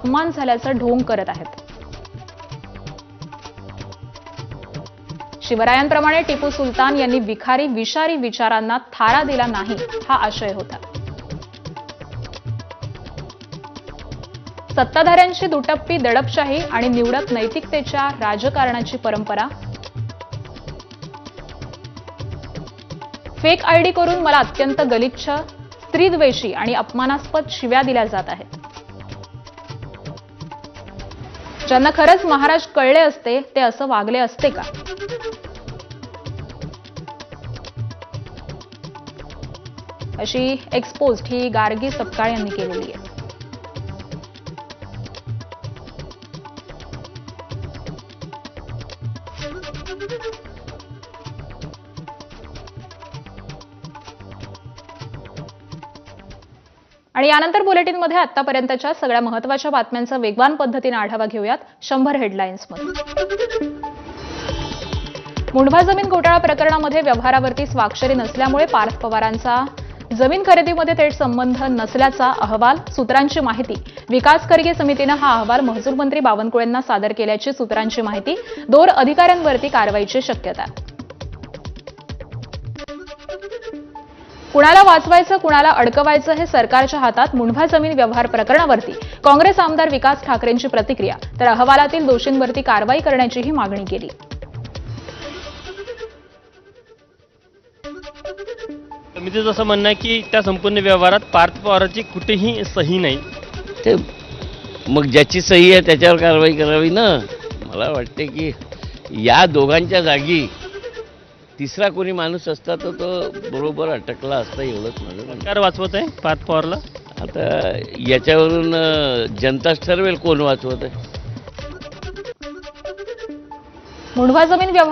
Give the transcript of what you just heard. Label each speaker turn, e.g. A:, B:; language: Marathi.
A: अपमान झाल्याचं ढोंग करत आहेत। शिवरायांप्रमाणे टिपू सुलतान यांनी विखारी विषारी विचारांना थारा दिला नाही, हा आशय होता। सत्ताधाऱ्यांची दुटप्पी, दडपशाही आणि निवडक नैतिकतेच्या राजकारणाची परंपरा। फेक आयडी करून मला अत्यंत गलिच्छ, स्त्रीद्वेषी आणि अपमानास्पद शिव्या दिल्या जात आहेत। ज्यांना खरंच महाराज कळले असते ते असं वागले असते का? अशी एक्सपोज्ड ही गार्गी सपकाळ यांनी केलेली आहे। आणि यानंतर बुलेटिनमध्ये आतापर्यंतच्या सगळ्या महत्त्वाच्या बातम्यांचा वेगवान पद्धतीने आढावा घेऊयात 100 हेडलाईन्समध्ये। मुंढवा जमीन घोटाळा प्रकरणामध्ये व्यवहारावरती स्वाक्षरी नसल्यामुळे पार्थ पवारांचा जमीन खरेदीमध्ये थेट संबंध नसल्याचा अहवाल, सूत्रांची माहिती। विकास खर्गे समितीने हा अहवाल महसूल मंत्री बावनकुळेंना सादर केल्याची सूत्रांची माहिती। 2 अधिकाऱ्यांवरती कारवाईची शक्यता। कुणाला वाचवायचं, कुणाला अडकवायचं हे सरकारच्या हातात। मुंढवा जमीन व्यवहार प्रकरणावरती काँग्रेस आमदार विकास ठाकरेंची प्रतिक्रिया, तर अहवालातील दोषींवरती कारवाई करण्याचीही मागणी केली।
B: समितीचं असं म्हणणं आहे की त्या संपूर्ण व्यवहारात पार्थ पवारांची कुठेही सही नाही।
C: ते मग ज्याची सही आहे त्याच्यावर कारवाई करावी ना। मला वाटते की या दोघांच्या जागी तिसरा कोणी माणूस असता तर तो बरोबर अटकला असता, एवढंच माझं म्हणणं।
B: सरकार वाचवत आहे पार्थ पवारला।
C: आता याच्यावरून जनताच ठरवेल कोण वाचवत आहे।
A: मुंढवा जमीन व्यवहार